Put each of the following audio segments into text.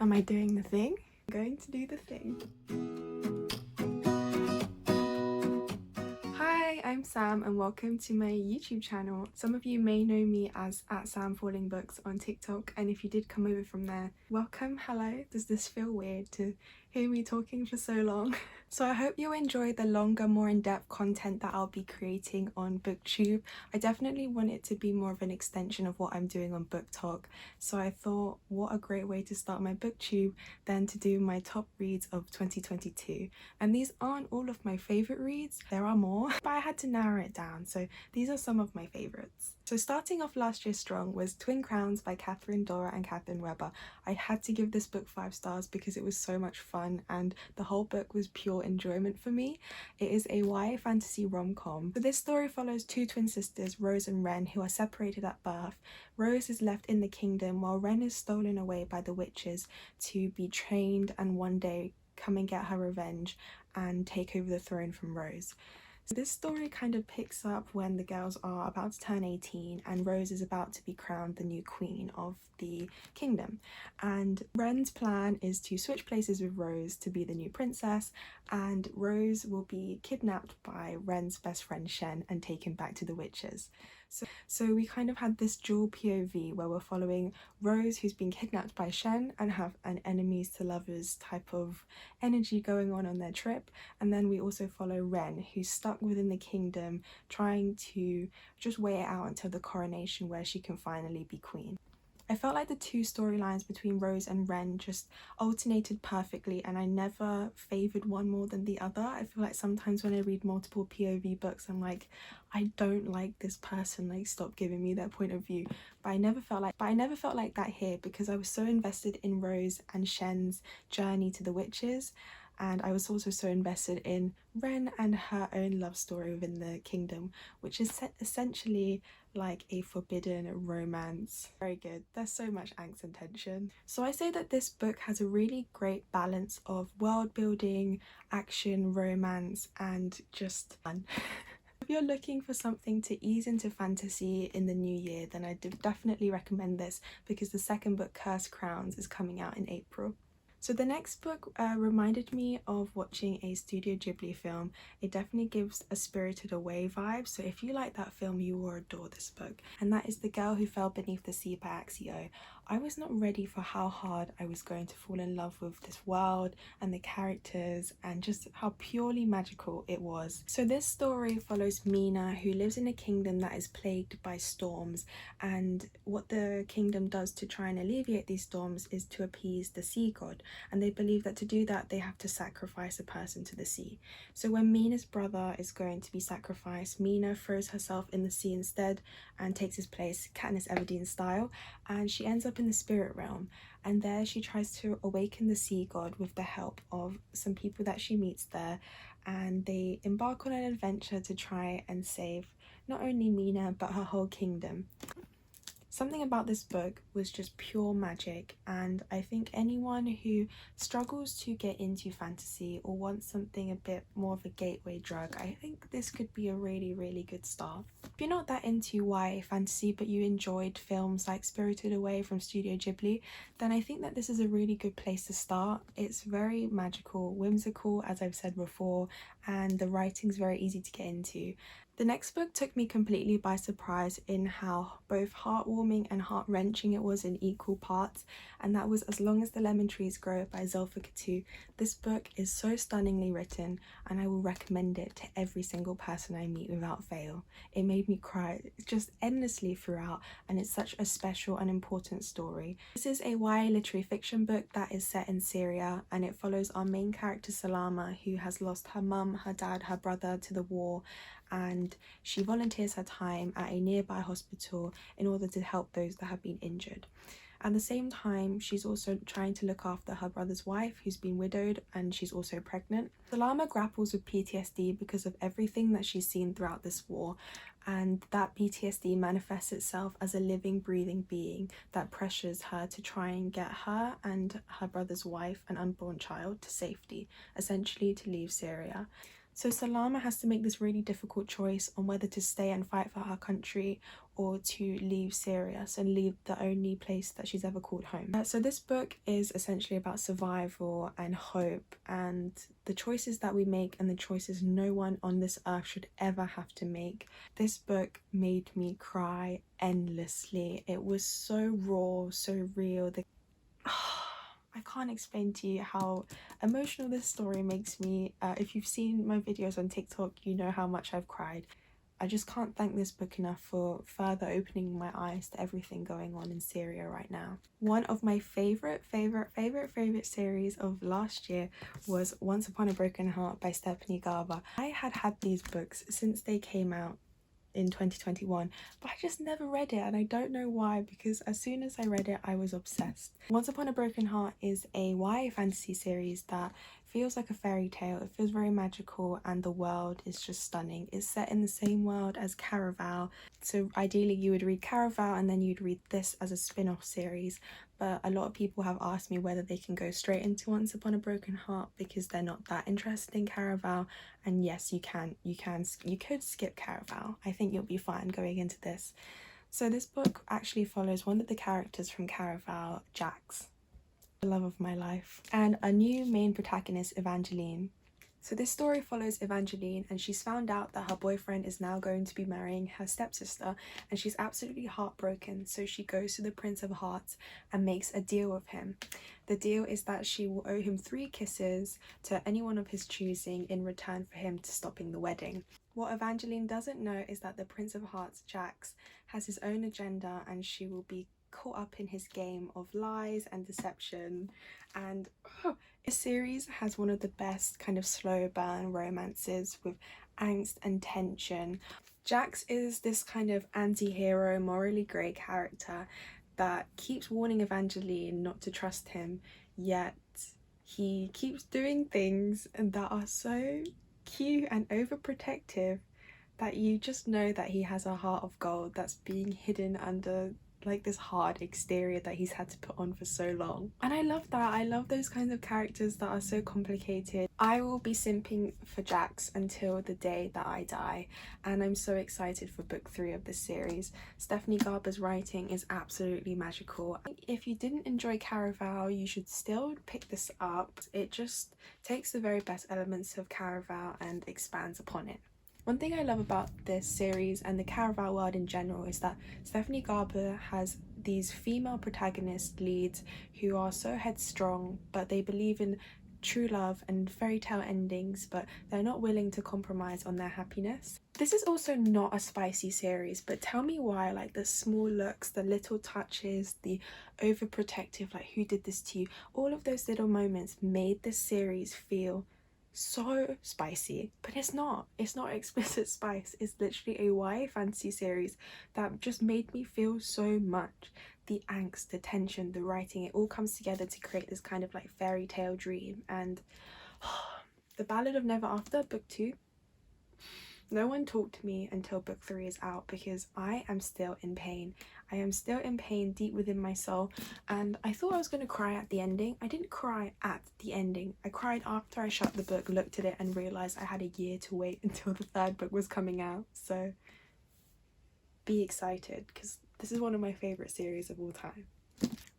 Am I doing the thing? I'm going to do the thing. Hi, I'm Sam and welcome to my YouTube channel. Some of you may know me as @SamFallingBooks on TikTok, and if you did come over from there, welcome, hello. Does this feel weird to hear me talking for so long? So I hope you enjoy the longer, more in-depth content that I'll be creating on BookTube. I definitely want it to be more of an extension of what I'm doing on BookTok. So I thought, what a great way to start my BookTube than to do my top reads of 2022. And these aren't all of my favourite reads, there are more, but I had to narrow it down. So these are some of my favourites. So starting off last year strong was Twin Crowns by Katherine, Dora and Katherine Webber. I had to give this book 5 stars because it was so much fun and the whole book was pure enjoyment for me. It is a YA fantasy rom-com. So this story follows two twin sisters, Rose and Wren, who are separated at birth. Rose is left in the kingdom while Wren is stolen away by the witches to be trained and one day come and get her revenge and take over the throne from Rose. So this story kind of picks up when the girls are about to turn 18 and Rose is about to be crowned the new queen of the kingdom. And Wren's plan is to switch places with Rose to be the new princess, and Rose will be kidnapped by Wren's best friend Shen and taken back to the witches. So we kind of had this dual POV where we're following Rose, who's been kidnapped by Shen and have an enemies to lovers type of energy going on their trip, and then we also follow Wren, who's stuck within the kingdom trying to just wait it out until the coronation where she can finally be queen. I felt like the two storylines between Rose and Wren just alternated perfectly, and I never favoured one more than the other. I feel like sometimes when I read multiple POV books, I'm like, I don't like this person, like stop giving me their point of view. But I never felt like that here because I was so invested in Rose and Shen's journey to the witches. And I was also so invested in Wren and her own love story within the kingdom, which is essentially like a forbidden romance. Very good. There's so much angst and tension. So I say that this book has a really great balance of world building, action, romance, and just fun. If you're looking for something to ease into fantasy in the new year, then I definitely recommend this because the second book, Cursed Crowns, is coming out in April. So the next book reminded me of watching a Studio Ghibli film. It definitely gives a Spirited Away vibe, so if you like that film you will adore this book. And that is The Girl Who Fell Beneath the Sea by Axie. I was not ready for how hard I was going to fall in love with this world and the characters and just how purely magical it was. So this story follows Mina, who lives in a kingdom that is plagued by storms, and what the kingdom does to try and alleviate these storms is to appease the sea god. And they believe that to do that they have to sacrifice a person to the sea. So when Mina's brother is going to be sacrificed, Mina throws herself in the sea instead and takes his place, Katniss Everdeen style, and she ends up in the spirit realm, and there she tries to awaken the sea god with the help of some people that she meets there, and they embark on an adventure to try and save not only Mina but her whole kingdom. Something about this book was just pure magic, and I think anyone who struggles to get into fantasy or wants something a bit more of a gateway drug, I think this could be a really good start. If you're not that into YA fantasy but you enjoyed films like Spirited Away from Studio Ghibli, then I think that this is a really good place to start. It's very magical, whimsical as I've said before, and the writing's very easy to get into. The next book took me completely by surprise in how both heartwarming and heart-wrenching it was in equal parts, and that was As Long as the Lemon Trees Grow by Zoulfa Katouh. This book is so stunningly written and I will recommend it to every single person I meet without fail. It made me cry just endlessly throughout, and it's such a special and important story. This is a YA literary fiction book that is set in Syria, and it follows our main character Salama, who has lost her mum, her dad, her brother to the war, and she volunteers her time at a nearby hospital in order to help those that have been injured. At the same time, she's also trying to look after her brother's wife, who's been widowed, and she's also pregnant. Salama grapples with PTSD because of everything that she's seen throughout this war, and that PTSD manifests itself as a living, breathing being that pressures her to try and get her and her brother's wife and unborn child to safety, essentially to leave Syria. So Salama has to make this really difficult choice on whether to stay and fight for her country or to leave Sirius and leave the only place that she's ever called home. So this book is essentially about survival and hope and the choices that we make and the choices no one on this earth should ever have to make. This book made me cry endlessly. It was so raw, so real. I can't explain to you how emotional this story makes me. If you've seen my videos on TikTok, you know how much I've cried. I just can't thank this book enough for further opening my eyes to everything going on in Syria right now. One of my favorite series of last year was Once Upon a Broken Heart by Stephanie Garber. I had these books since they came out in 2021, but I just never read it, and I don't know why, because as soon as I read it I was obsessed. Once Upon a Broken Heart is a YA fantasy series that feels like a fairy tale. It feels very magical and the world is just stunning. It's set in the same world as Caraval, so ideally you would read Caraval and then you'd read this as a spin-off series, but a lot of people have asked me whether they can go straight into Once Upon a Broken Heart because they're not that interested in Caraval. And yes, you could skip Caraval. I think you'll be fine going into this. So this book actually follows one of the characters from Caraval, Jax, the love of my life, and a new main protagonist, Evangeline. So this story follows Evangeline, and she's found out that her boyfriend is now going to be marrying her stepsister, and she's absolutely heartbroken. So she goes to the Prince of Hearts and makes a deal with him. The deal is that she will owe him 3 kisses to anyone of his choosing in return for him to stopping the wedding. What Evangeline doesn't know is that the Prince of Hearts, Jax, has his own agenda, and she will be caught up in his game of lies and deception. And this series has one of the best kind of slow burn romances with angst and tension. Jax is this kind of anti-hero, morally grey character that keeps warning Evangeline not to trust him, yet he keeps doing things that are so cute and overprotective that you just know that he has a heart of gold that's being hidden under like this hard exterior that he's had to put on for so long. And I love that. I love those kinds of characters that are so complicated. I will be simping for Jax until the day that I die, and I'm so excited for book 3 of this series. Stephanie Garber's writing is absolutely magical. If you didn't enjoy Caraval, you should still pick this up. It just takes the very best elements of Caraval and expands upon it. One thing I love about this series and the Caraval world in general is that Stephanie Garber has these female protagonist leads who are so headstrong, but they believe in true love and fairy tale endings, but they're not willing to compromise on their happiness. This is also not a spicy series, but tell me why, like the small looks, the little touches, the overprotective, like who did this to you, all of those little moments made this series feel so spicy. But it's not explicit spice. It's literally a YA fantasy series that just made me feel so much. The angst, the tension, the writing, it all comes together to create this kind of like fairy tale dream. And The Ballad of Never After, book 2, no one talked to me until book 3 is out because I am still in pain. I am still in pain deep within my soul, and I thought I was going to cry at the ending. I didn't cry at the ending. I cried after I shut the book, looked at it and realised I had a year to wait until the 3rd book was coming out. So be excited because this is one of my favourite series of all time.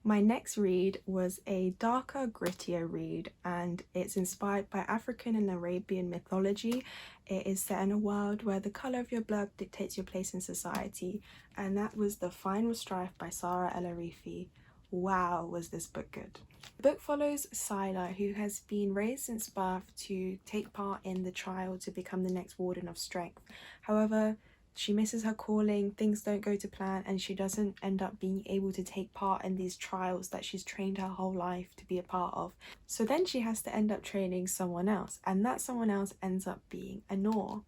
My next read was a darker, grittier read, and it's inspired by African and Arabian mythology. It is set in a world where the colour of your blood dictates your place in society, and that was The Final Strife by Saara El-Arifi. Wow, was this book good. The book follows Saara, who has been raised since birth to take part in the trial to become the next Warden of Strength. However, she misses her calling, things don't go to plan, and she doesn't end up being able to take part in these trials that she's trained her whole life to be a part of. So then she has to end up training someone else, and that someone else ends up being Anor.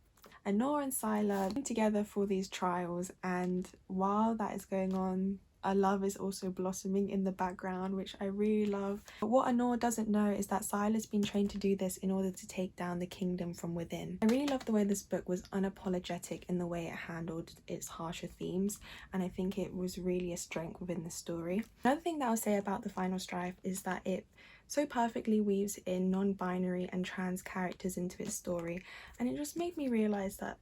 Anor and Saara come together for these trials, and while that is going on, a love is also blossoming in the background, which I really love. But what Anor doesn't know is that Sila's been trained to do this in order to take down the kingdom from within. I really love the way this book was unapologetic in the way it handled its harsher themes, and I think it was really a strength within the story. Another thing that I'll say about the final Strife is that it so perfectly weaves in non-binary and trans characters into its story, and it just made me realise that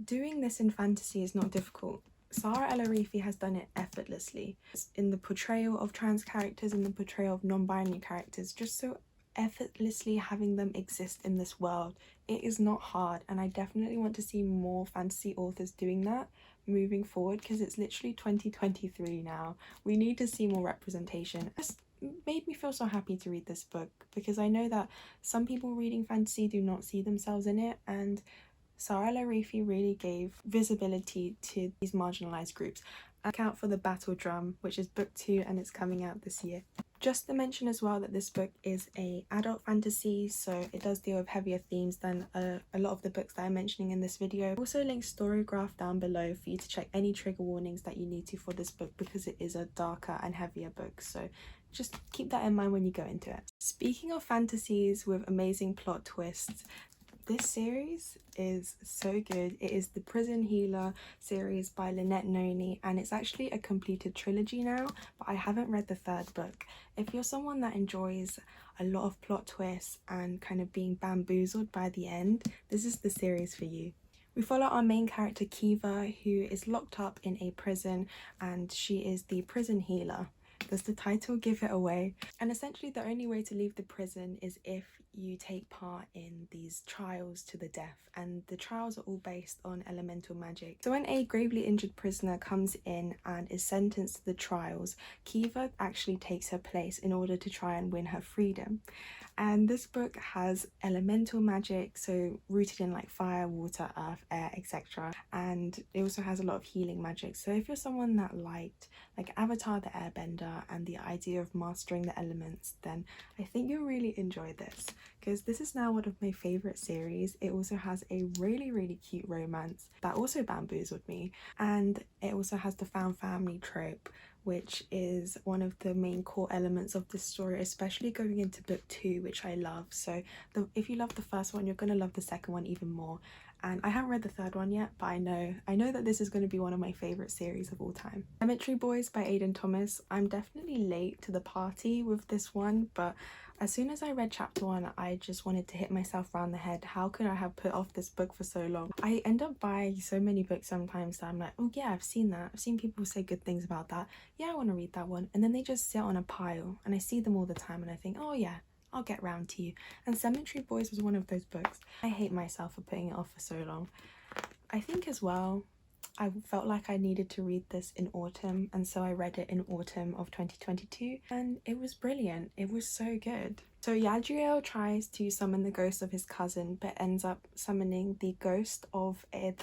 doing this in fantasy is not difficult. Saara El-Arifi has done it effortlessly in the portrayal of trans characters and the portrayal of non-binary characters, just so effortlessly having them exist in this world. It is not hard, and I definitely want to see more fantasy authors doing that moving forward, because it's literally 2023 now. We need to see more representation. It's made me feel so happy to read this book, because I know that some people reading fantasy do not see themselves in it, and Saara El-Arifi really gave visibility to these marginalised groups. I account for the Battle Drum, which is book 2 and it's coming out this year. Just to mention as well that this book is a adult fantasy, so it does deal with heavier themes than a lot of the books that I'm mentioning in this video. I'll also link Storygraph down below for you to check any trigger warnings that you need to for this book, because it is a darker and heavier book, so just keep that in mind when you go into it. Speaking of fantasies with amazing plot twists, this series is so good. It is the Prison Healer series by Lynette Noni, and it's actually a completed trilogy now, but I haven't read the 3rd book. If you're someone that enjoys a lot of plot twists and kind of being bamboozled by the end, this is the series for you. We follow our main character Kiva, who is locked up in a prison, and she is the prison healer. Does the title give it away? And essentially the only way to leave the prison is if you take part in these trials to the death, and the trials are all based on elemental magic. So when a gravely injured prisoner comes in and is sentenced to the trials, Kiva actually takes her place in order to try and win her freedom. And this book has elemental magic, so rooted in like fire, water, earth, air, etc. And it also has a lot of healing magic. So if you're someone that liked like Avatar the Airbender and the idea of mastering the elements, then I think you'll really enjoy this, because this is now one of my favourite series. It also has a really cute romance that also bamboozled me, and it also has the found family trope, which is one of the main core elements of this story, especially going into book 2, which I love. So if you love the first one, you're going to love the second one even more. And I haven't read the 3rd one yet, but I know that this is going to be one of my favourite series of all time. Cemetary Boys by Aiden Thomas. I'm definitely late to the party with this one, but as soon as I read chapter 1, I just wanted to hit myself around the head. How could I have put off this book for so long? I end up buying so many books sometimes that I'm like, oh yeah, I've seen that. I've seen people say good things about that. Yeah, I want to read that one. And then they just sit on a pile, and I see them all the time, and I think, oh yeah, I'll get round to you. And Cemetary Boys was one of those books. I hate myself for putting it off for so long. I think as well, I felt like I needed to read this in autumn, and so I read it in autumn of 2022, and it was brilliant. It was so good. So Yadriel tries to summon the ghost of his cousin, but ends up summoning the ghost of the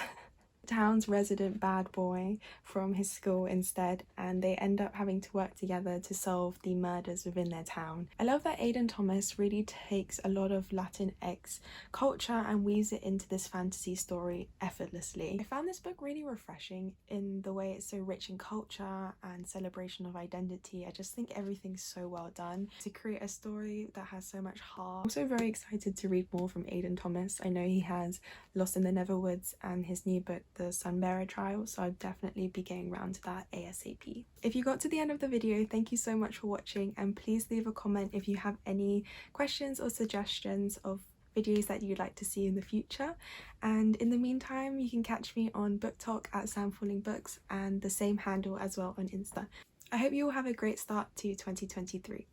town's resident bad boy from his school instead, and they end up having to work together to solve the murders within their town. I love that Aiden Thomas really takes a lot of Latinx culture and weaves it into this fantasy story effortlessly. I found this book really refreshing in the way it's so rich in culture and celebration of identity. I just think everything's so well done to create a story that has so much heart. I'm also very excited to read more from Aiden Thomas. I know he has Lost in the Neverwoods and his new book, The Sunbearer Trial, so I'll definitely be getting around to that ASAP. If you got to the end of the video, thank you so much for watching, and please leave a comment if you have any questions or suggestions of videos that you'd like to see in the future. And in the meantime, you can catch me on Book Talk at @SamFallingBooks, and the same handle as well on Insta. I hope you all have a great start to 2023.